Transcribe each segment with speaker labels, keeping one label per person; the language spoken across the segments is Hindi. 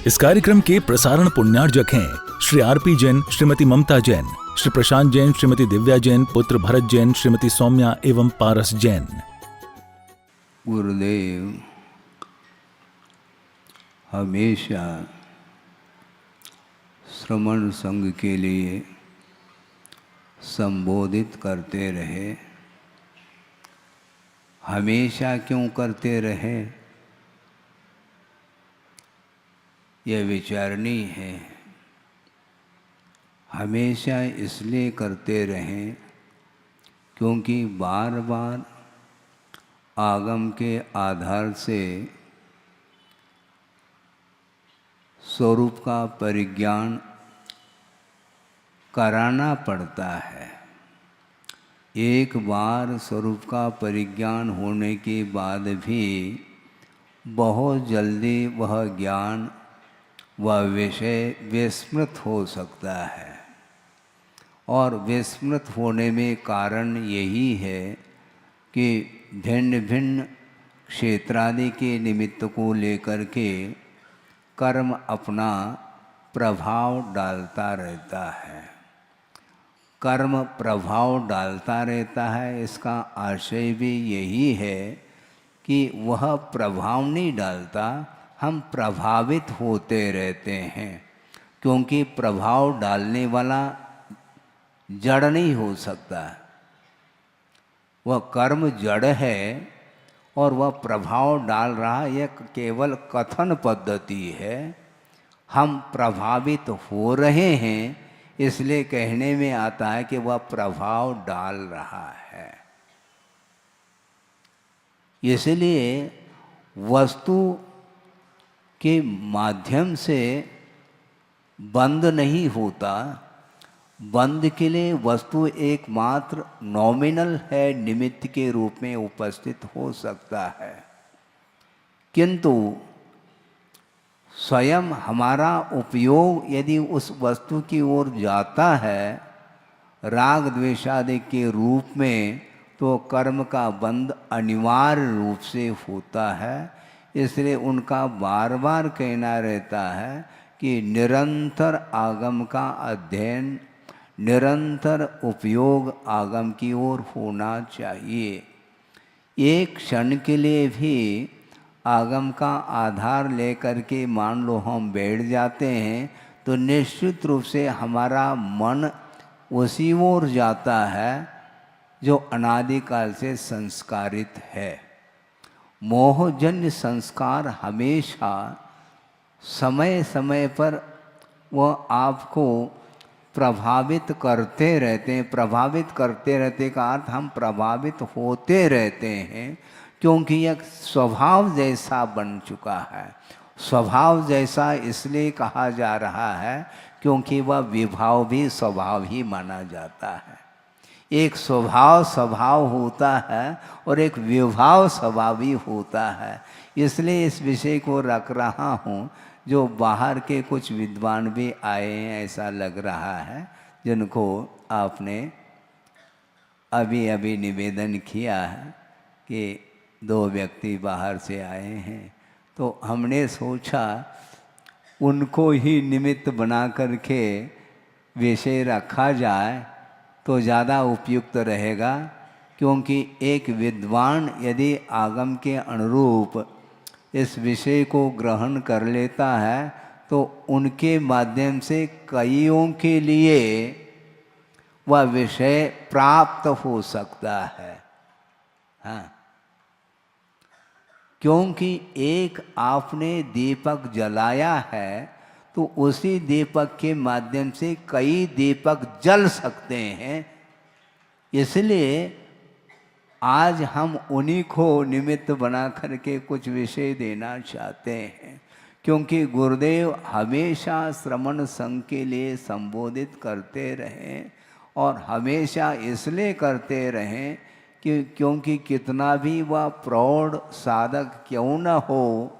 Speaker 1: इस कार्यक्रम के प्रसारण पुण्यार्जक हैं श्री आरपी जैन, श्रीमती ममता जैन, श्री प्रशांत जैन, श्रीमती दिव्या जैन, पुत्र भरत जैन, श्रीमती सौम्या एवं पारस जैन।
Speaker 2: गुरुदेव हमेशा श्रमण संघ के लिए संबोधित करते रहे। हमेशा क्यों करते रहे, यह विचारणीय है। हमेशा इसलिए करते रहें क्योंकि बार बार आगम के आधार से स्वरूप का परिज्ञान कराना पड़ता है। एक बार स्वरूप का परिज्ञान होने के बाद भी बहुत जल्दी वह ज्ञान वह विषय विस्मृत हो सकता है। और विस्मृत होने में कारण यही है कि भिन्न भिन्न क्षेत्रादि के निमित्त को लेकर के कर्म अपना प्रभाव डालता रहता है। कर्म प्रभाव डालता रहता है, इसका आशय भी यही है कि वह प्रभाव नहीं डालता, हम प्रभावित होते रहते हैं। क्योंकि प्रभाव डालने वाला जड़ नहीं हो सकता, वह कर्म जड़ है और वह प्रभाव डाल रहा, यह केवल कथन पद्धति है। हम प्रभावित हो रहे हैं, इसलिए कहने में आता है कि वह प्रभाव डाल रहा है। इसलिए वस्तु के माध्यम से बंध नहीं होता। बंध के लिए वस्तु एकमात्र नॉमिनल है, निमित्त के रूप में उपस्थित हो सकता है। किंतु स्वयं हमारा उपयोग यदि उस वस्तु की ओर जाता है राग द्वेषादि के रूप में, तो कर्म का बंध अनिवार्य रूप से होता है। इसलिए उनका बार बार कहना रहता है कि निरंतर आगम का अध्ययन, निरंतर उपयोग आगम की ओर होना चाहिए। एक क्षण के लिए भी आगम का आधार लेकर के मान लो हम बैठ जाते हैं तो निश्चित रूप से हमारा मन उसी ओर जाता है जो अनादिकाल से संस्कारित है। मोहजन्य संस्कार हमेशा समय समय पर वह आपको प्रभावित करते रहते हैं। प्रभावित करते रहते का अर्थ हम प्रभावित होते रहते हैं, क्योंकि यह स्वभाव जैसा बन चुका है। स्वभाव जैसा इसलिए कहा जा रहा है क्योंकि वह विभाव भी स्वभाव ही माना जाता है। एक स्वभाव होता है और एक विभाव स्वभाव भी होता है। इसलिए इस विषय को रख रहा हूँ। जो बाहर के कुछ विद्वान भी आए हैं ऐसा लग रहा है, जिनको आपने अभी अभी निवेदन किया है कि 2 व्यक्ति बाहर से आए हैं, तो हमने सोचा उनको ही निमित्त बना करके विषय रखा जाए तो ज़्यादा उपयुक्त रहेगा। क्योंकि एक विद्वान यदि आगम के अनुरूप इस विषय को ग्रहण कर लेता है तो उनके माध्यम से कईयों के लिए वह विषय प्राप्त हो सकता है। हाँ, क्योंकि एक आपने दीपक जलाया है तो उसी दीपक के माध्यम से कई दीपक जल सकते हैं। इसलिए आज हम उन्हीं को निमित्त बना करके कुछ विषय देना चाहते हैं। क्योंकि गुरुदेव हमेशा श्रमण संघ के लिए संबोधित करते रहें, और हमेशा इसलिए करते रहें कि क्योंकि कितना भी वह प्रौढ़ साधक क्यों न हो,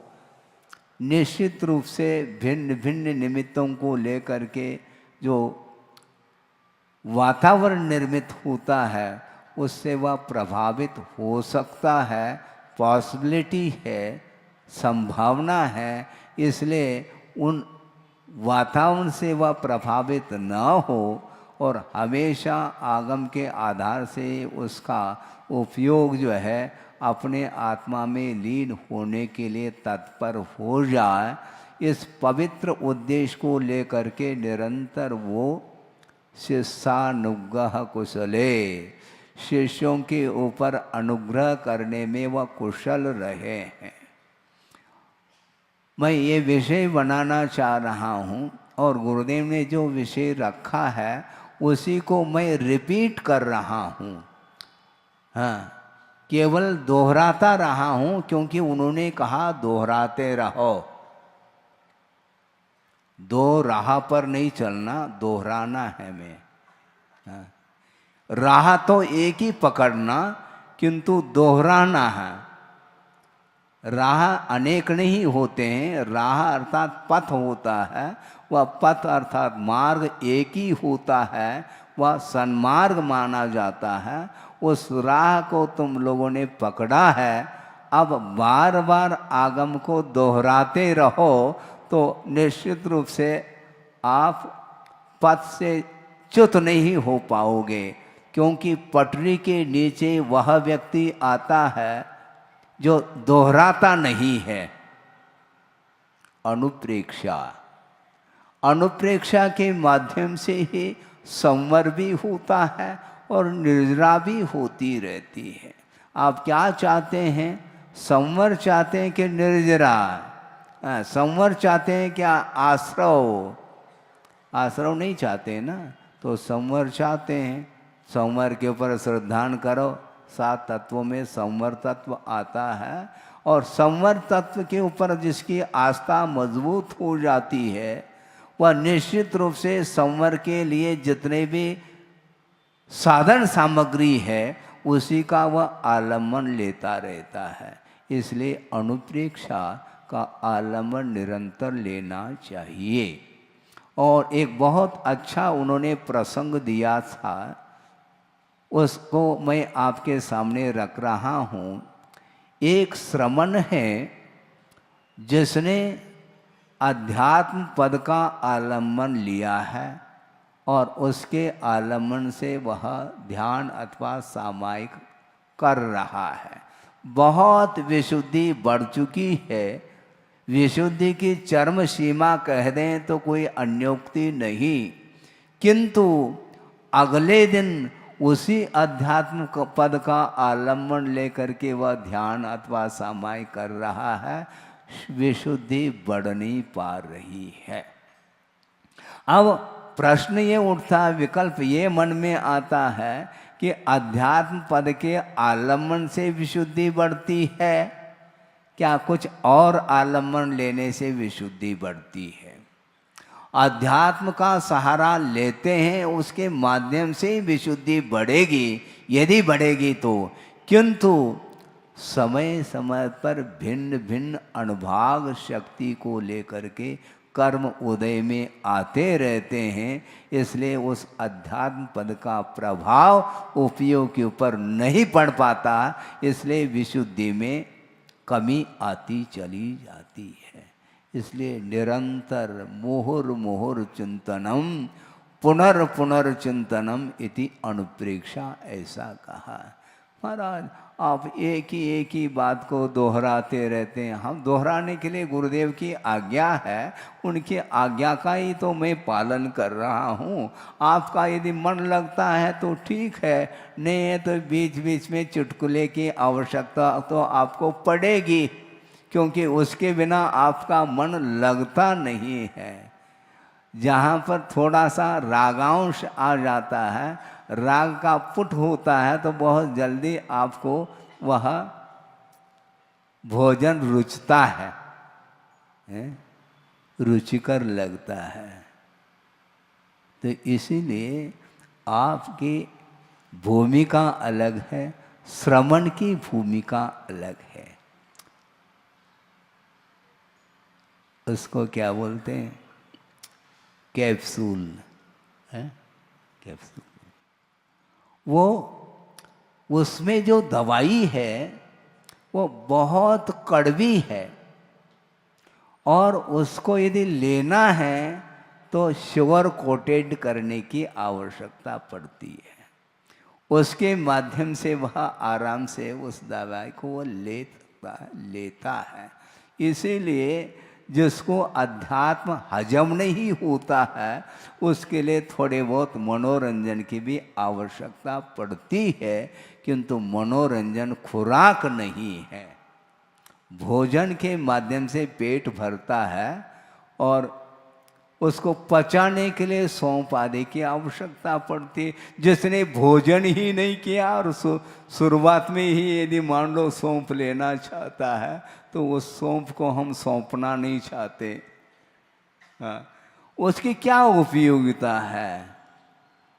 Speaker 2: निश्चित रूप से भिन्न भिन्न निमित्तों को लेकर के जो वातावरण निर्मित होता है उससे वह प्रभावित हो सकता है। पॉसिबिलिटी है, संभावना है। इसलिए उन वातावरण से वह प्रभावित न हो और हमेशा आगम के आधार से उसका उपयोग जो है अपने आत्मा में लीन होने के लिए तत्पर हो जाए, इस पवित्र उद्देश्य को लेकर के निरंतर वो शिष्यानुग्रह कुशले, शिष्यों के ऊपर अनुग्रह करने में वह कुशल रहे हैं। मैं ये विषय बनाना चाह रहा हूँ और गुरुदेव ने जो विषय रखा है उसी को मैं रिपीट कर रहा हूँ। हाँ, केवल दोहराता रहा हूँ क्योंकि उन्होंने कहा दोहराते रहो। दो राह पर नहीं चलना, दोहराना है मैं। हाँ, राह तो एक ही पकड़ना किंतु दोहराना है। राह अनेक नहीं होते हैं, राह अर्थात पथ होता है, वह पथ अर्थात मार्ग एक ही होता है, वह सन्मार्ग माना जाता है। उस राह को तुम लोगों ने पकड़ा है, अब बार बार आगम को दोहराते रहो तो निश्चित रूप से आप पथ से च्युत नहीं हो पाओगे, क्योंकि पटरी के नीचे वह व्यक्ति आता है जो दोहराता नहीं है। अनुप्रेक्षा, अनुप्रेक्षा के माध्यम से ही संवर भी होता है और निर्जरा भी होती रहती है। आप क्या चाहते हैं? संवर चाहते हैं कि निर्जरा? संवर चाहते हैं क्या आश्रव? आश्रव नहीं चाहते ना, तो संवर चाहते हैं। संवर के ऊपर श्रद्धान करो, 7 तत्वों में संवर तत्व आता है और संवर तत्व के ऊपर जिसकी आस्था मजबूत हो जाती है वह निश्चित रूप से संवर के लिए जितने भी साधन सामग्री है उसी का वह आलम्बन लेता रहता है। इसलिए अनुप्रेक्षा का आलम्बन निरंतर लेना चाहिए। और एक बहुत अच्छा उन्होंने प्रसंग दिया था, उसको मैं आपके सामने रख रहा हूँ। एक श्रमण है जिसने अध्यात्म पद का आलम्बन लिया है और उसके आलम्बन से वह ध्यान अथवा सामायिक कर रहा है। बहुत विशुद्धि बढ़ चुकी है, विशुद्धि की चरम सीमा कह दें तो कोई अन्योक्ति नहीं, किंतु अगले दिन उसी अध्यात्म पद का आलम्बन लेकर के वह ध्यान अथवा सामायिक कर रहा है, विशुद्धि बढ़ नहीं पा रही है। अब प्रश्न ये उठता, विकल्प ये मन में आता है कि अध्यात्म पद के आलम्बन से विशुद्धि बढ़ती है, क्या कुछ और आलम्बन लेने से विशुद्धि बढ़ती है? अध्यात्म का सहारा लेते हैं, उसके माध्यम से विशुद्धि बढ़ेगी, यदि बढ़ेगी तो। किंतु समय समय पर भिन्न भिन्न अनुभाग शक्ति को लेकर के कर्म उदय में आते रहते हैं, इसलिए उस अध्यात्म पद का प्रभाव उपयोग के ऊपर नहीं पड़ पाता, इसलिए विशुद्धि में कमी आती चली जाती है। इसलिए निरंतर मुहुर्मुहुर् चिंतनम पुनर्चिंतनम इति अनुप्रेक्षा, ऐसा कहा। महाराज आप एक ही बात को दोहराते रहते हैं। हम दोहराने के लिए गुरुदेव की आज्ञा है, उनकी आज्ञा का ही तो मैं पालन कर रहा हूँ। आपका यदि मन लगता है तो ठीक है, नहीं है तो बीच बीच में चुटकुले की आवश्यकता तो आपको पड़ेगी, क्योंकि उसके बिना आपका मन लगता नहीं है। जहाँ पर थोड़ा सा रागांश आ जाता है, राग का पुट होता है, तो बहुत जल्दी आपको वह भोजन रुचता है, रुचिकर लगता है। तो इसीलिए आपकी भूमिका अलग है, श्रवण की भूमिका अलग है। उसको क्या बोलते हैं? कैप्सूल है, कैप्सूल। वो उसमें जो दवाई है वो बहुत कड़वी है और उसको यदि लेना है तो शुगर कोटेड करने की आवश्यकता पड़ती है। उसके माध्यम से वह आराम से उस दवाई को वो लेता है। इसीलिए जिसको अध्यात्म हजम नहीं होता है उसके लिए थोड़े बहुत मनोरंजन की भी आवश्यकता पड़ती है, किंतु मनोरंजन खुराक नहीं है। भोजन के माध्यम से पेट भरता है और उसको पचाने के लिए सौंफ आदि की आवश्यकता पड़ती है। जिसने भोजन ही नहीं किया और शुरुआत में ही यदि मान लो सौंफ लेना चाहता है तो उस सौंफ को हम सौंपना नहीं चाहते। हाँ, उसकी क्या उपयोगिता है?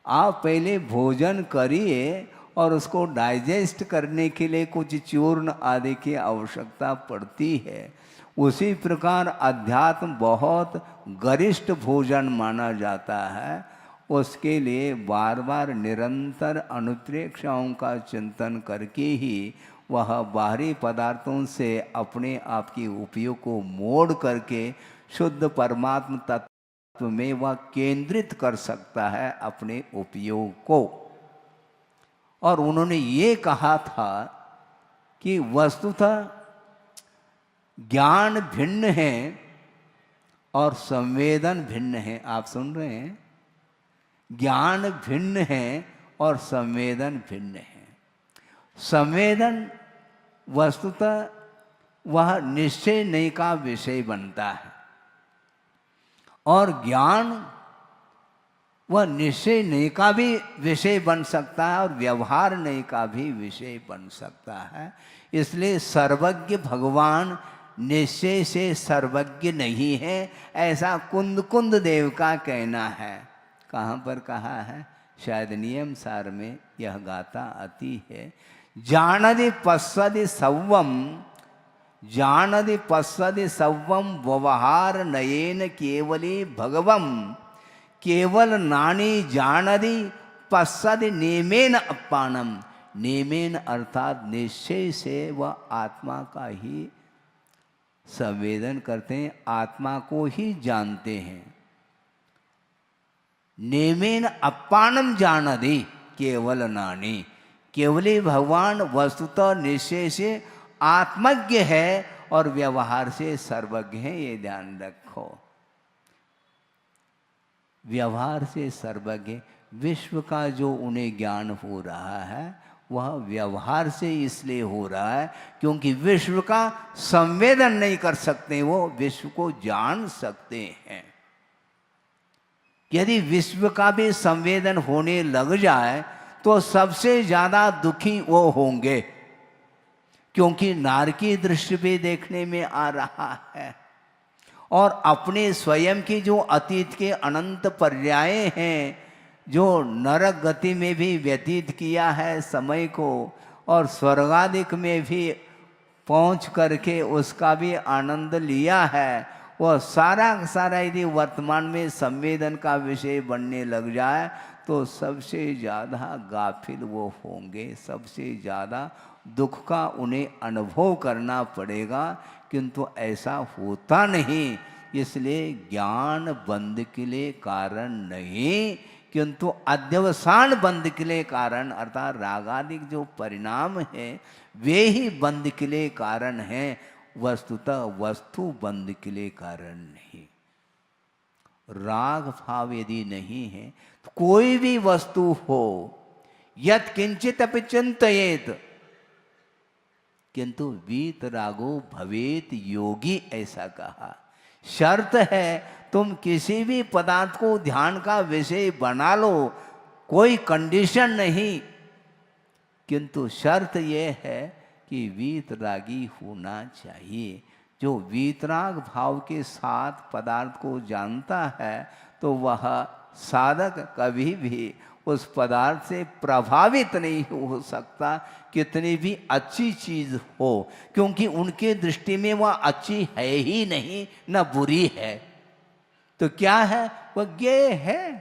Speaker 2: आप पहले भोजन करिए और उसको डाइजेस्ट करने के लिए कुछ चूर्ण आदि की आवश्यकता पड़ती है। उसी प्रकार अध्यात्म बहुत गरिष्ठ भोजन माना जाता है। उसके लिए बार बार निरंतर अनुप्रेक्षाओं का चिंतन करके ही वह बाहरी पदार्थों से अपने आप की उपयोग को मोड़ करके शुद्ध परमात्म तत्व में वह केंद्रित कर सकता है अपने उपयोग को। और उन्होंने ये कहा था कि वस्तुतः ज्ञान भिन्न है और संवेदन भिन्न है। आप सुन रहे हैं? ज्ञान भिन्न है और संवेदन भिन्न है। संवेदन वस्तुतः वह निश्चय नहीं का विषय बनता है और ज्ञान वह निश्चय नहीं का भी विषय बन सकता है और व्यवहार नहीं का भी विषय बन सकता है। इसलिए सर्वज्ञ भगवान निश्चय से सर्वज्ञ नहीं है, ऐसा कुंद देव का कहना है। कहाँ पर कहा है? शायद नियम सार में यह गाथा आती है। जानदि पश्यदि सव्वम, जानदि पश्यदि सव्वम व्यवहार नयेन केवली भगवम, केवल नानी जानदि पश्यदि नेमेन अपानम। नेमेन अर्थात निश्चय से वह आत्मा का ही संवेदन करते हैं, आत्मा को ही जानते हैं। नेमेन अपानम जानदि केवल नानी, केवली भगवान वस्तुतः निश्चय से आत्मज्ञ है और व्यवहार से सर्वज्ञ है। ये ध्यान रखो, व्यवहार से सर्वज्ञ। विश्व का जो उन्हें ज्ञान हो रहा है वह व्यवहार से इसलिए हो रहा है क्योंकि विश्व का संवेदन नहीं कर सकते, वो विश्व को जान सकते हैं। यदि विश्व का भी संवेदन होने लग जाए तो सबसे ज्यादा दुखी वो होंगे, क्योंकि नारकी दृष्टि भी देखने में आ रहा है और अपने स्वयं की जो अतीत के अनंत पर्याय हैं, जो नरक गति में भी व्यतीत किया है समय को और स्वर्गादिक में भी पहुंच करके उसका भी आनंद लिया है, वह सारा सारा यदि वर्तमान में संवेदन का विषय बनने लग जाए तो सबसे ज़्यादा गाफिल वो होंगे, सबसे ज़्यादा दुख का उन्हें अनुभव करना पड़ेगा। किंतु ऐसा होता नहीं, इसलिए ज्ञान बंद के लिए कारण नहीं किंतु अध्यवसान बंद के लिए कारण, अर्थात रागादिक जो परिणाम है वे ही बंद के लिए कारण हैं, वस्तुतः वस्तु बंद के लिए कारण नहीं। राग भाव यदि नहीं है तो कोई भी वस्तु हो, यत् किंचित अपि चिंतयेत किंतु वीत रागो भवेत योगी, ऐसा कहा। शर्त है तुम किसी भी पदार्थ को ध्यान का विषय बना लो, कोई कंडीशन नहीं, किंतु शर्त यह है कि वीतरागी होना चाहिए। जो वीतराग भाव के साथ पदार्थ को जानता है तो वह साधक कभी भी उस पदार्थ से प्रभावित नहीं हो सकता, कितनी भी अच्छी चीज हो, क्योंकि उनके दृष्टि में वह अच्छी है ही नहीं, न बुरी है। तो क्या है? वह ज्ञेय है,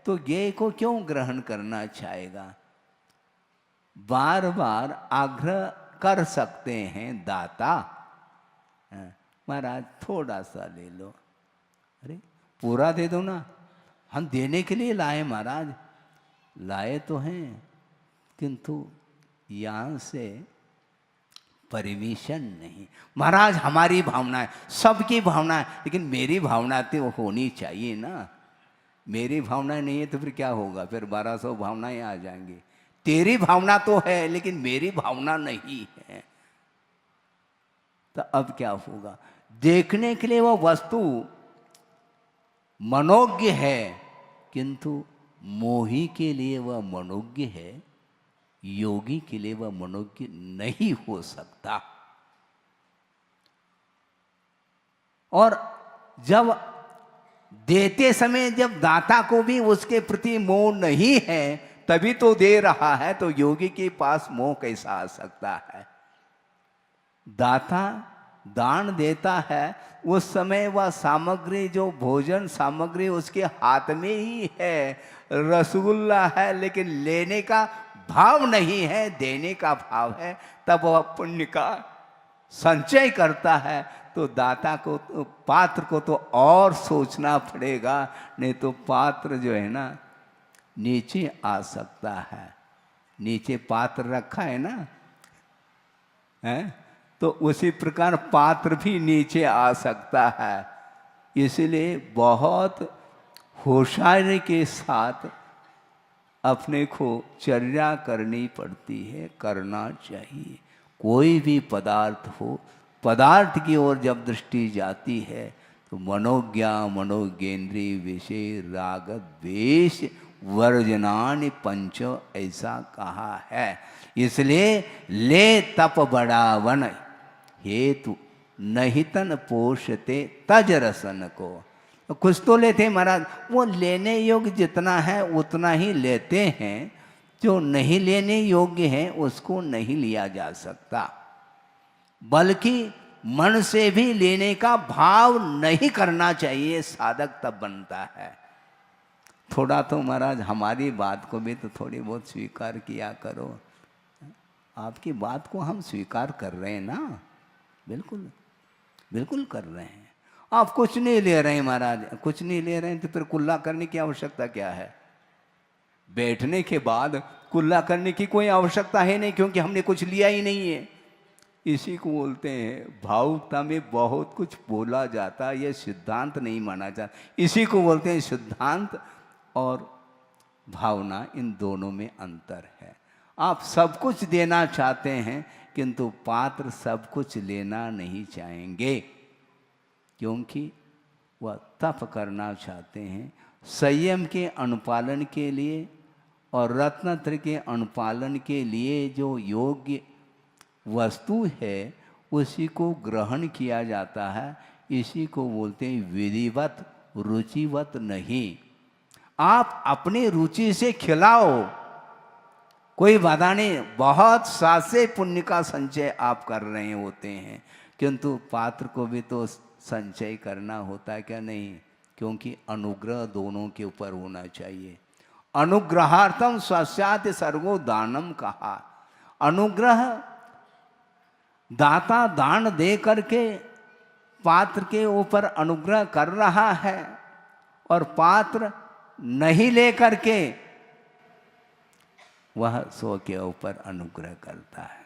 Speaker 2: तो ज्ञेय को क्यों ग्रहण करना चाहेगा? बार बार आग्रह कर सकते हैं दाता, महाराज थोड़ा सा ले लो। अरे पूरा दे दो ना, हम देने के लिए लाए महाराज, लाए तो हैं, किंतु यहाँ से परमिशन नहीं। महाराज हमारी भावना है, सबकी भावना है, लेकिन मेरी भावना तो होनी चाहिए ना। मेरी भावना नहीं है तो फिर क्या होगा, फिर 1200 भावनाएं आ जाएंगी। तेरी भावना तो है लेकिन मेरी भावना नहीं है, तो अब क्या होगा। देखने के लिए वह वस्तु मनोज्ञ है, किंतु मोही के लिए वह मनोज्ञ है, योगी के लिए वह मनोज्ञ नहीं हो सकता। और जब देते समय जब दाता को भी उसके प्रति मोह नहीं है, तभी तो दे रहा है, तो योगी के पास मोह कैसा आ सकता है। दाता दान देता है, उस समय वह सामग्री, जो भोजन सामग्री उसके हाथ में ही है, रसगुल्ला है, लेकिन लेने का भाव नहीं है, देने का भाव है, तब वह पुण्य का संचय करता है। तो दाता को, तो पात्र को तो और सोचना पड़ेगा, नहीं तो पात्र जो है ना नीचे आ सकता है। नीचे पात्र रखा है ना, है, तो उसी प्रकार पात्र भी नीचे आ सकता है। इसलिए बहुत होशियारी के साथ अपने को चर्या करनी पड़ती है, करना चाहिए। कोई भी पदार्थ हो, पदार्थ की ओर जब दृष्टि जाती है तो मनोज्ञा मनोज्ञेन्द्रिय विषय राग द्वेष वर्जनानि पंच, ऐसा कहा है। इसलिए ले तप बढ़ावन हेतु नहीं तन पोषते तज रसन को। तो कुछ तो लेते महाराज, वो लेने योग्य जितना है उतना ही लेते हैं, जो नहीं लेने योग्य है उसको नहीं लिया जा सकता। बल्कि मन से भी लेने का भाव नहीं करना चाहिए, साधक तब बनता है। थोड़ा तो महाराज हमारी बात को भी तो थोड़ी बहुत स्वीकार किया करो। आपकी बात को हम स्वीकार कर रहे हैं ना, बिल्कुल बिल्कुल कर रहे हैं। आप कुछ नहीं ले रहे हैं महाराज, कुछ नहीं ले रहे हैं तो फिर कुल्ला करने की आवश्यकता क्या है। बैठने के बाद कुल्ला करने की कोई आवश्यकता है नहीं, क्योंकि हमने कुछ लिया ही नहीं है। इसी को बोलते हैं भावुकता में बहुत कुछ बोला जाता है, यह सिद्धांत नहीं माना जाता। इसी को बोलते हैं सिद्धांत और भावना, इन दोनों में अंतर है। आप सब कुछ देना चाहते हैं, किंतु पात्र सब कुछ लेना नहीं चाहेंगे, क्योंकि वह तप करना चाहते हैं संयम के अनुपालन के लिए, और रत्नत्र के अनुपालन के लिए जो योग्य वस्तु है उसी को ग्रहण किया जाता है। इसी को बोलते हैं विधिवत, रुचिवत नहीं। आप अपनी रुचि से खिलाओ, कोई बाधा नहीं, बहुत सासे पुण्य का संचय आप कर रहे होते हैं, किंतु पात्र को भी तो संचय करना होता है क्या नहीं, क्योंकि अनुग्रह दोनों के ऊपर होना चाहिए। अनुग्रहार्थम स्वस्यात् सर्वो दानम कहा। अनुग्रह दाता दान दे करके पात्र के ऊपर अनुग्रह कर रहा है, और पात्र नहीं ले करके वह सो के ऊपर अनुग्रह करता है।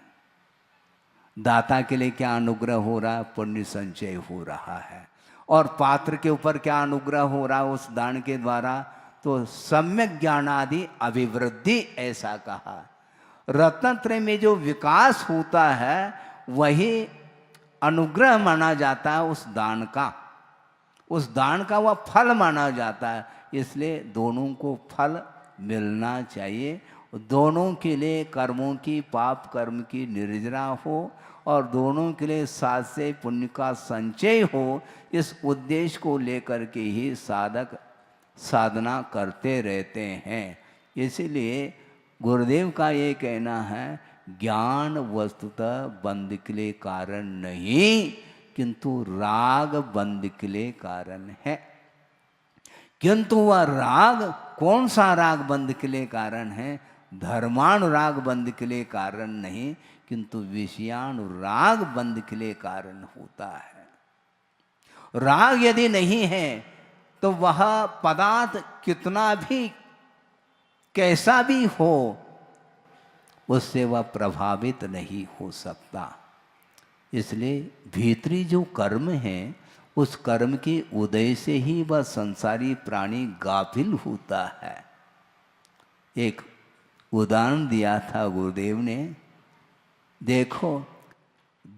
Speaker 2: दाता के लिए क्या अनुग्रह हो रहा है, पुण्य संचय हो रहा है। और पात्र के ऊपर क्या अनुग्रह हो रहा है उस दान के द्वारा, तो सम्यक ज्ञानादि अभिवृद्धि, ऐसा कहा। रत्नत्रय में जो विकास होता है वही अनुग्रह माना जाता है उस दान का, उस दान का वह फल माना जाता है। इसलिए दोनों को फल मिलना चाहिए, दोनों के लिए कर्मों की, पाप कर्म की निर्जरा हो, और दोनों के लिए साथ से पुण्य का संचय हो। इस उद्देश्य को लेकर के ही साधक साधना करते रहते हैं। इसीलिए गुरुदेव का ये कहना है, ज्ञान वस्तुतः बंध के लिए कारण नहीं, किंतु राग बंध के लिए कारण है। किंतु वह राग, कौन सा राग बंध के लिए कारण है, धर्मानुराग बंध के लिए कारण नहीं, किंतु विषयानुराग बंध के लिए कारण होता है। राग यदि नहीं है तो वह पदार्थ कितना भी कैसा भी हो उससे वह प्रभावित नहीं हो सकता। इसलिए भीतरी जो कर्म है उस कर्म के उदय से ही वह संसारी प्राणी गाफिल होता है। एक उदाहरण दिया था गुरुदेव ने, देखो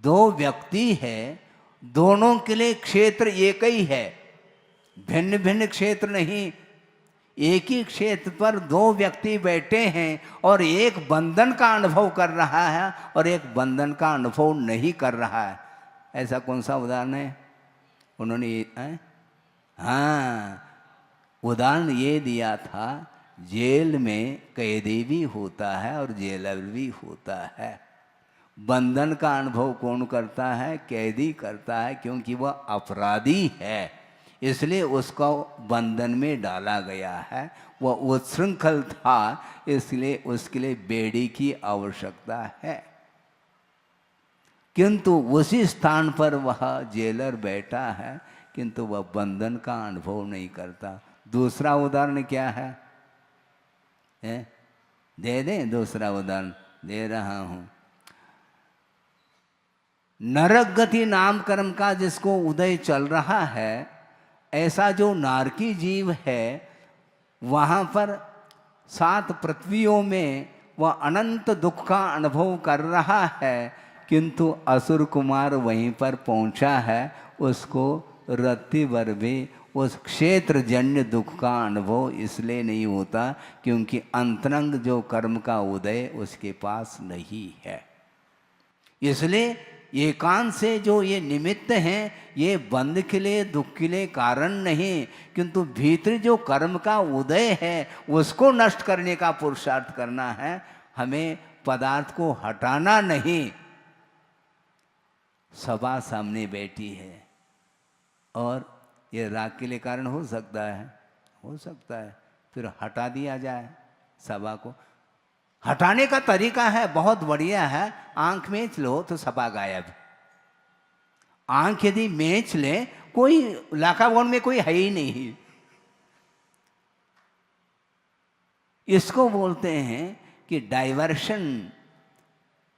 Speaker 2: दो व्यक्ति है, दोनों के लिए क्षेत्र एक ही है, भिन्न भिन्न क्षेत्र नहीं। एक ही क्षेत्र पर दो व्यक्ति बैठे हैं और एक बंधन का अनुभव कर रहा है और एक बंधन का अनुभव नहीं कर रहा है। ऐसा कौन सा उदाहरण है उन्होंने? हाँ, उदाहरण ये दिया था, जेल में कैदी भी होता है और जेलर भी होता है। बंधन का अनुभव कौन करता है? कैदी करता है, क्योंकि वह अपराधी है, इसलिए उसको बंधन में डाला गया है। वह उच्छृंखल था, इसलिए उसके लिए बेड़ी की आवश्यकता है। किंतु उसी स्थान पर वह जेलर बैठा है, किंतु वह बंधन का अनुभव नहीं करता। दूसरा उदाहरण क्या है? दे दें? दूसरा उदाहरण दे रहा हूं। नरक गति नाम कर्म का जिसको उदय चल रहा है, ऐसा जो नारकी जीव है वहाँ पर 7 पृथ्वियों में वह अनंत दुख का अनुभव कर रहा है, किंतु असुर कुमार वहीं पर पहुँचा है, उसको रत्ती भर भी उस क्षेत्र जन्य दुख का अनुभव इसलिए नहीं होता क्योंकि अंतरंग जो कर्म का उदय उसके पास नहीं है। इसलिए एकांत से जो ये निमित्त हैं ये बंध के लिए दुख के लिए कारण नहीं, किंतु भीतर जो कर्म का उदय है उसको नष्ट करने का पुरुषार्थ करना है। हमें पदार्थ को हटाना नहीं। सभा सामने बैठी है और ये राग के लिए कारण हो सकता है, हो सकता है, फिर हटा दिया जाए सभा को। हटाने का तरीका है बहुत बढ़िया है, आंख मेंच लो तो सभा गायब। आंख यदि मेंच ले, कोई लाकावन में कोई है ही नहीं। इसको बोलते हैं कि डाइवर्शन,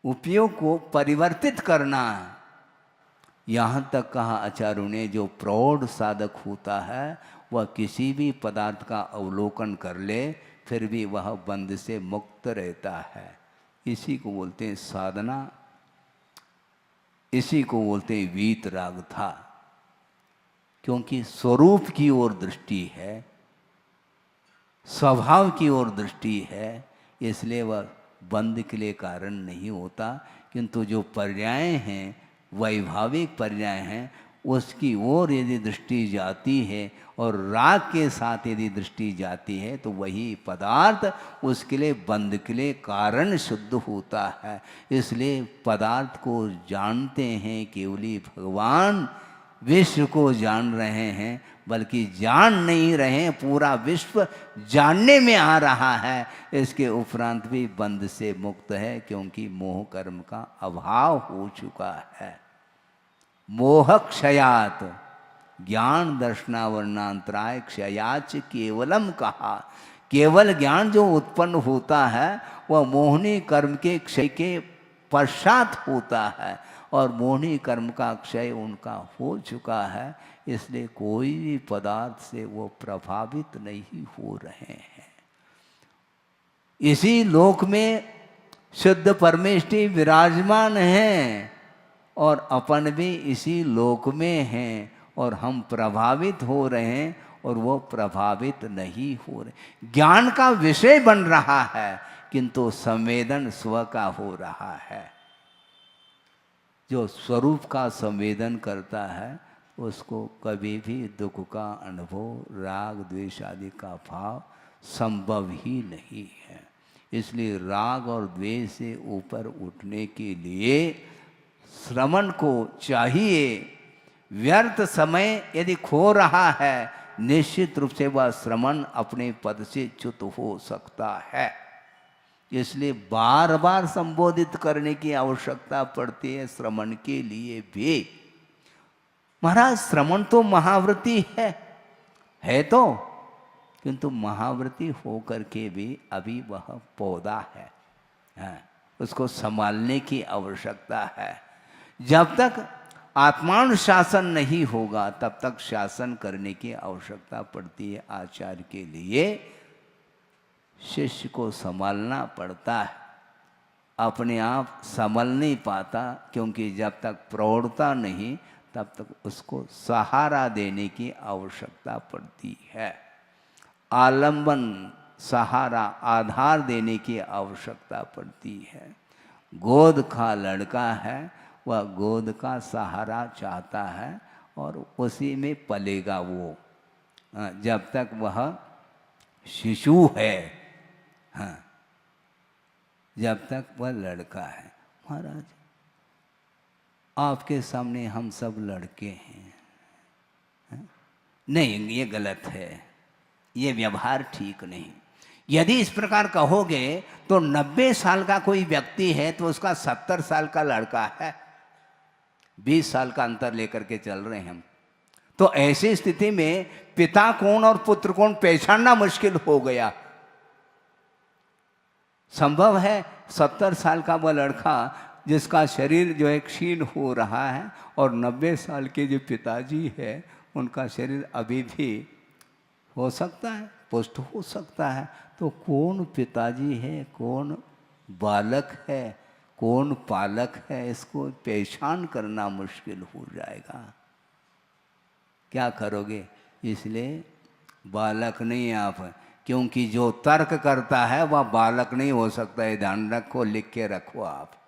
Speaker 2: उपयोग को परिवर्तित करना। यहाँ तक कहा आचार्यों ने, जो प्रौढ़ साधक होता है वह किसी भी पदार्थ का अवलोकन कर ले फिर भी वह बंध से मुक्त रहता है। इसी को बोलते हैं साधना, इसी को बोलते हैं वीतराग था। क्योंकि स्वरूप की ओर दृष्टि है, स्वभाव की ओर दृष्टि है, इसलिए वह बंध के लिए कारण नहीं होता। किंतु जो पर्याय हैं, वैभाविक पर्याय हैं, उसकी ओर यदि दृष्टि जाती है और राग के साथ यदि दृष्टि जाती है तो वही पदार्थ उसके लिए बंध के लिए कारण शुद्ध होता है। इसलिए पदार्थ को जानते हैं केवली भगवान, विश्व को जान रहे हैं, बल्कि जान नहीं रहे, पूरा विश्व जानने में आ रहा है। इसके उपरांत भी बंध से मुक्त है, क्योंकि मोह कर्म का अभाव हो चुका है। मोह क्षयात ज्ञान दर्शनावरणांतराय क्षयाच केवलम कहा। केवल ज्ञान जो उत्पन्न होता है वह मोहनी कर्म के क्षय के पश्चात होता है, और मोहनी कर्म का क्षय उनका हो चुका है। इसलिए कोई भी पदार्थ से वो प्रभावित नहीं हो रहे हैं। इसी लोक में शुद्ध परमेष्टि विराजमान हैं और अपन भी इसी लोक में हैं, और हम प्रभावित हो रहे हैं और वो प्रभावित नहीं हो रहे। ज्ञान का विषय बन रहा है, किंतु संवेदन स्व का हो रहा है। जो स्वरूप का संवेदन करता है उसको कभी भी दुख का अनुभव, राग द्वेष आदि का भाव संभव ही नहीं है। इसलिए राग और द्वेष से ऊपर उठने के लिए श्रवण को चाहिए। व्यर्थ समय यदि खो रहा है, निश्चित रूप से वह श्रवण अपने पद से च्युत हो सकता है। इसलिए बार बार संबोधित करने की आवश्यकता पड़ती है श्रवण के लिए भी। महाराज श्रवण तो महाव्रती है तो, किंतु महाव्रती होकर के भी अभी वह पौधा है, हाँ, उसको संभालने की आवश्यकता है। जब तक आत्मानुशासन नहीं होगा तब तक शासन करने की आवश्यकता पड़ती है। आचार्य के लिए शिष्य को संभालना पड़ता है, अपने आप संभल नहीं पाता, क्योंकि जब तक प्रौढ़ता नहीं तब तक उसको सहारा देने की आवश्यकता पड़ती है। आलंबन, सहारा, आधार देने की आवश्यकता पड़ती है। गोद का लड़का है, वह गोद का सहारा चाहता है और उसी में पलेगा वो, जब तक वह शिशु है, हाँ, जब तक वह लड़का है। महाराज आपके सामने हम सब लड़के हैं, हाँ? नहीं, ये गलत है, ये व्यवहार ठीक नहीं। यदि इस प्रकार कहोगे तो 90 साल का कोई व्यक्ति है तो उसका 70 साल का लड़का है, 20 साल का अंतर लेकर के चल रहे हैं हम। तो ऐसी स्थिति में पिता कौन और पुत्र कौन पहचानना मुश्किल हो गया। संभव है 70 साल का वह लड़का जिसका शरीर जो है क्षीण हो रहा है, और 90 साल के जो पिताजी है उनका शरीर अभी भी हो सकता है, पुष्ट हो सकता है। तो कौन पिताजी है, कौन बालक है, कौन पालक है, इसको पहचान करना मुश्किल हो जाएगा। क्या करोगे? इसलिए बालक नहीं आप, क्योंकि जो तर्क करता है वह बालक नहीं हो सकता है। ध्यान रखो, लिख के रखो आप।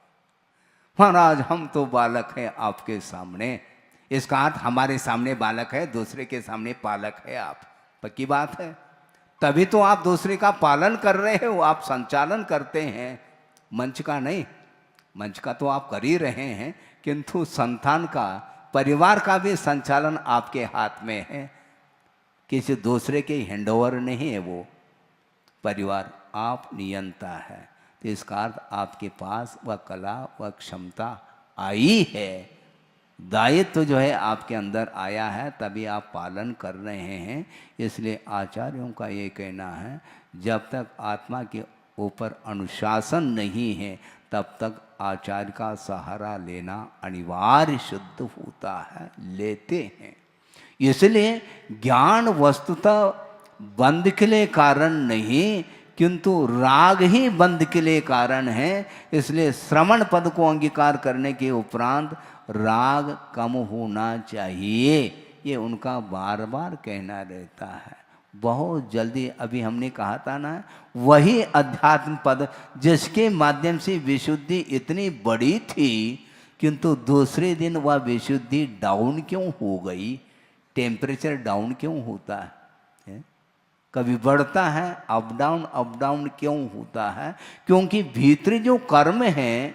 Speaker 2: महाराज हम तो बालक हैं आपके सामने, इसका अर्थ हमारे सामने बालक है, दूसरे के सामने पालक है आप। पक्की बात है, तभी तो आप दूसरे का पालन कर रहे हो, आप संचालन करते हैं, मंच का नहीं। मंच का तो आप कर ही रहे हैं, किंतु संतान का, परिवार का भी संचालन आपके हाथ में है, किसी दूसरे के हैंडओवर नहीं है वो परिवार, आप नियंता है। तो इसका अर्थ आपके पास वह कला, वह क्षमता आई है, दायित्व जो है आपके अंदर आया है, तभी आप पालन कर रहे हैं। इसलिए आचार्यों का ये कहना है, जब तक आत्मा के ऊपर अनुशासन नहीं है तब तक आचार्य का सहारा लेना अनिवार्य सिद्ध होता है, लेते हैं। इसलिए ज्ञान वस्तुतः बंध के लिए कारण नहीं, किंतु राग ही बंध के लिए कारण है। इसलिए श्रवण पद को अंगीकार करने के उपरांत राग कम होना चाहिए, ये उनका बार बार कहना रहता है। बहुत जल्दी, अभी हमने कहा था ना, वही अध्यात्म पद जिसके माध्यम से विशुद्धि इतनी बड़ी थी, किंतु दूसरे दिन वह विशुद्धि डाउन क्यों हो गई? टेम्परेचर डाउन क्यों होता है? कभी बढ़ता है, अप डाउन क्यों होता है? क्योंकि भीतरी जो कर्म हैं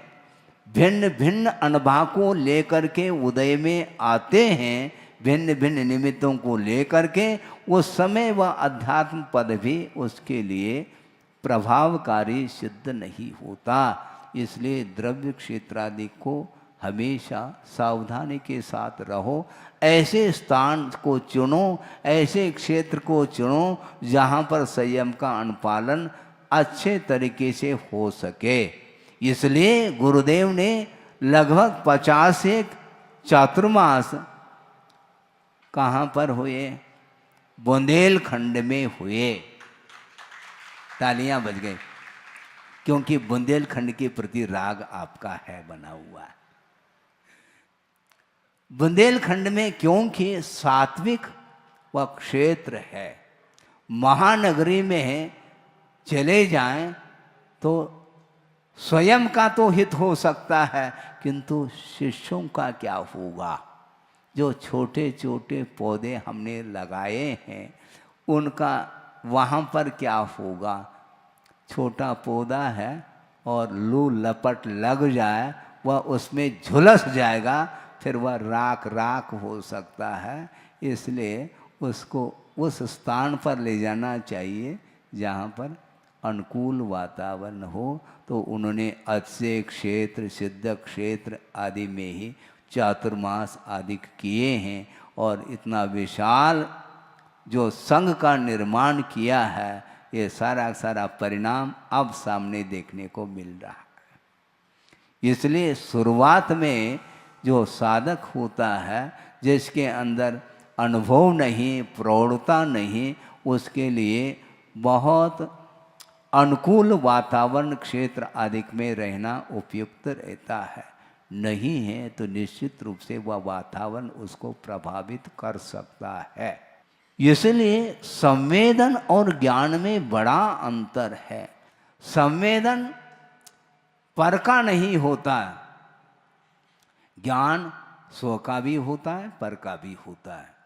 Speaker 2: भिन्न भिन्न अनुभव को लेकर के उदय में आते हैं, भिन्न भिन्न निमित्तों को लेकर के, उस समय वह अध्यात्म पद भी उसके लिए प्रभावकारी सिद्ध नहीं होता। इसलिए द्रव्य क्षेत्रादि को हमेशा सावधानी के साथ रहो, ऐसे स्थान को चुनो, ऐसे क्षेत्र को चुनो जहाँ पर संयम का अनुपालन अच्छे तरीके से हो सके। इसलिए गुरुदेव ने लगभग 50 चातुर्मास कहाँ पर हुए? बुंदेलखंड में हुए। तालियां बज गई, क्योंकि बुंदेलखंड के प्रति राग आपका है बना हुआ। बुंदेलखंड में क्योंकि सात्विक वह क्षेत्र है। महानगरी में चले जाएं तो स्वयं का तो हित हो सकता है, किंतु शिष्यों का क्या होगा? जो छोटे छोटे पौधे हमने लगाए हैं उनका वहाँ पर क्या होगा? छोटा पौधा है और लू लपट लग जाए, वह उसमें झुलस जाएगा, फिर वह राख राख हो सकता है। इसलिए उसको उस स्थान पर ले जाना चाहिए जहाँ पर अनुकूल वातावरण हो। तो उन्होंने अच्छे क्षेत्र, सिद्ध क्षेत्र आदि में ही चातुर्मास आदि किए हैं और इतना विशाल जो संघ का निर्माण किया है, ये सारा सारा परिणाम अब सामने देखने को मिल रहा है। इसलिए शुरुआत में जो साधक होता है, जिसके अंदर अनुभव नहीं, प्रौढ़ता नहीं, उसके लिए बहुत अनुकूल वातावरण क्षेत्र आदि में रहना उपयुक्त रहता है। नहीं है तो निश्चित रूप से वह वातावरण उसको प्रभावित कर सकता है। इसलिए संवेदन और ज्ञान में बड़ा अंतर है। संवेदन पर का नहीं होता, ज्ञान स्व का भी होता है, पर का भी होता है।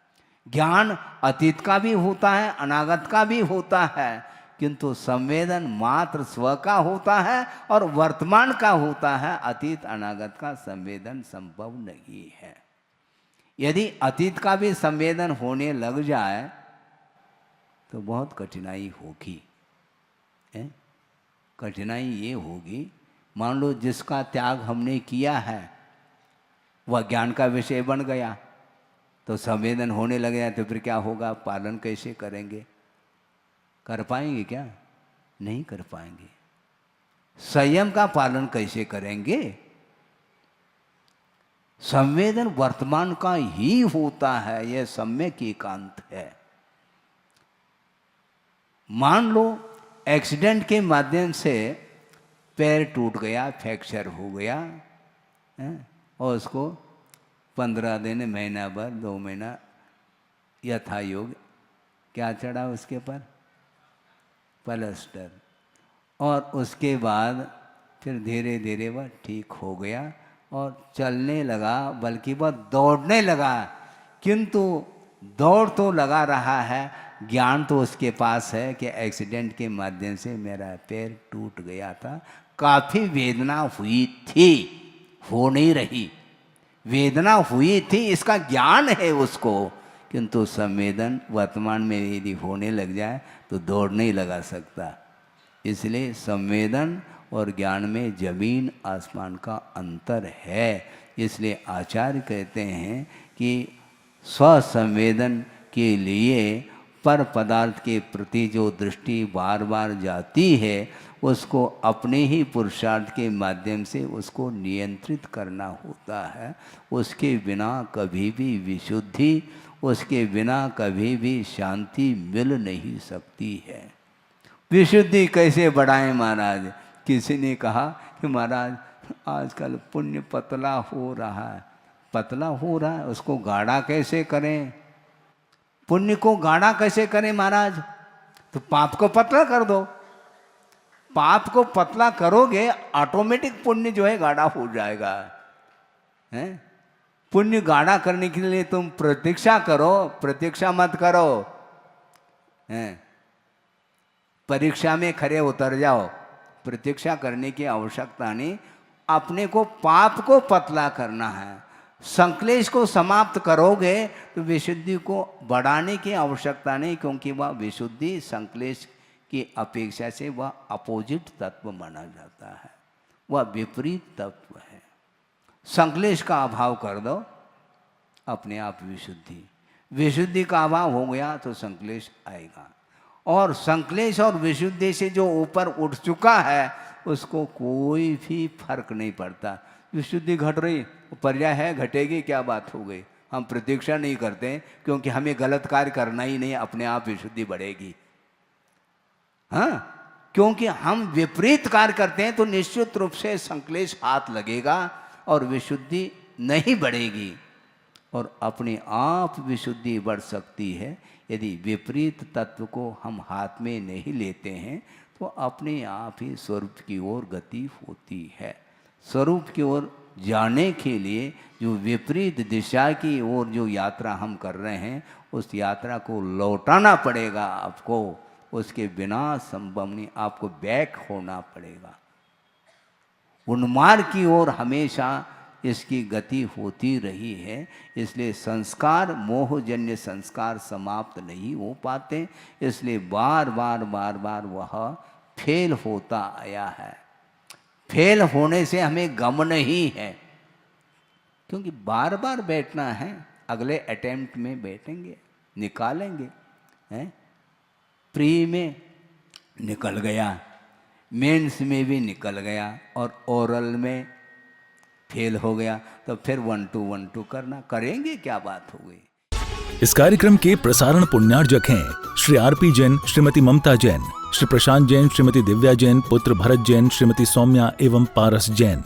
Speaker 2: ज्ञान अतीत का भी होता है, अनागत का भी होता है, किंतु संवेदन मात्र स्व का होता है और वर्तमान का होता है। अतीत अनागत का संवेदन संभव नहीं है। यदि अतीत का भी संवेदन होने लग जाए तो बहुत कठिनाई होगी। कठिनाई ये होगी, मान लो जिसका त्याग हमने किया है वह ज्ञान का विषय बन गया, तो संवेदन होने लग जाए तो फिर क्या होगा? पालन कैसे करेंगे? कर पाएंगे क्या? नहीं कर पाएंगे। संयम का पालन कैसे करेंगे? संवेदन वर्तमान का ही होता है, यह सम्यक एकांत है। मान लो एक्सीडेंट के माध्यम से पैर टूट गया, फ्रैक्चर हो गया और उसको 15 दिन, महीना भर, 2 महीना यथा योग क्या चढ़ा उसके पर? प्लास्टर। और उसके बाद फिर धीरे धीरे वह ठीक हो गया और चलने लगा, बल्कि वह दौड़ने लगा। किंतु दौड़ तो लगा रहा है, ज्ञान तो उसके पास है कि एक्सीडेंट के माध्यम से मेरा पैर टूट गया था, काफ़ी वेदना हुई थी, हो नहीं रही, वेदना हुई थी, इसका ज्ञान है उसको। किंतु संवेदन वर्तमान में यदि होने लग जाए तो दौड़ नहीं लगा सकता। इसलिए संवेदन और ज्ञान में जमीन आसमान का अंतर है। इसलिए आचार्य कहते हैं कि स्वसंवेदन के लिए पर पदार्थ के प्रति जो दृष्टि बार बार जाती है, उसको अपने ही पुरुषार्थ के माध्यम से उसको नियंत्रित करना होता है। उसके बिना कभी भी विशुद्धि, उसके बिना कभी भी शांति मिल नहीं सकती है। विशुद्धि कैसे बढ़ाएं महाराज? किसी ने कहा कि महाराज आजकल पुण्य पतला हो रहा है। पतला हो रहा है, उसको गाढ़ा कैसे करें? पुण्य को गाढ़ा कैसे करें महाराज? तो पाप को पतला कर दो। पाप को पतला करोगे, ऑटोमेटिक पुण्य जो है गाढ़ा हो जाएगा। हैं? पुण्य गाढ़ा करने के लिए तुम प्रतीक्षा करो, प्रतीक्षा मत करो। हैं? परीक्षा में खरे उतर जाओ, प्रतीक्षा करने की आवश्यकता नहीं। अपने को पाप को पतला करना है। संक्लेश को समाप्त करोगे तो विशुद्धि को बढ़ाने की आवश्यकता नहीं, क्योंकि वह विशुद्धि संक्लेश की अपेक्षा से वह अपोजिट तत्व माना जाता है, वह विपरीत तत्व है। संक्लेश का अभाव कर दो, अपने आप विशुद्धि, विशुद्धि का अभाव हो गया तो संक्लेश आएगा। और संक्लेश और विशुद्धि से जो ऊपर उठ चुका है उसको कोई भी फर्क नहीं पड़ता। विशुद्धि घट रही, पर्याय है, घटेगी, क्या बात हो गई। हम प्रतीक्षा नहीं करते, क्योंकि हमें गलत कार्य करना ही नहीं, अपने आप विशुद्धि बढ़ेगी। हाँ, क्योंकि हम विपरीत कार्य करते हैं तो निश्चित रूप से संक्लेश हाथ लगेगा और विशुद्धि नहीं बढ़ेगी। और अपने आप विशुद्धि बढ़ सकती है यदि विपरीत तत्व को हम हाथ में नहीं लेते हैं, तो अपने आप ही स्वरूप की ओर गति होती है। स्वरूप की ओर जाने के लिए जो विपरीत दिशा की ओर जो यात्रा हम कर रहे हैं, उस यात्रा को लौटाना पड़ेगा आपको। उसके बिना संभव नहीं, आपको बैक होना पड़ेगा। उन्मार्ग की ओर हमेशा इसकी गति होती रही है। इसलिए संस्कार, मोहजन्य संस्कार समाप्त नहीं हो पाते, इसलिए बार बार बार बार वह फेल होता आया है। फेल होने से हमें गम नहीं है, क्योंकि बार बार बैठना है, अगले अटेम्प्ट में बैठेंगे, निकालेंगे, हैं? प्री में निकल गया, मेंस में भी निकल गया और ओरल में फेल हो गया, तो फिर 1 2 1 2 करना, करेंगे, क्या बात हो गई।
Speaker 1: इस कार्यक्रम के प्रसारण पुण्यार्जक हैं श्री आरपी जैन, श्रीमती ममता जैन, श्री प्रशांत जैन, श्रीमती दिव्या जैन, पुत्र भरत जैन, श्रीमती सौम्या एवं पारस जैन।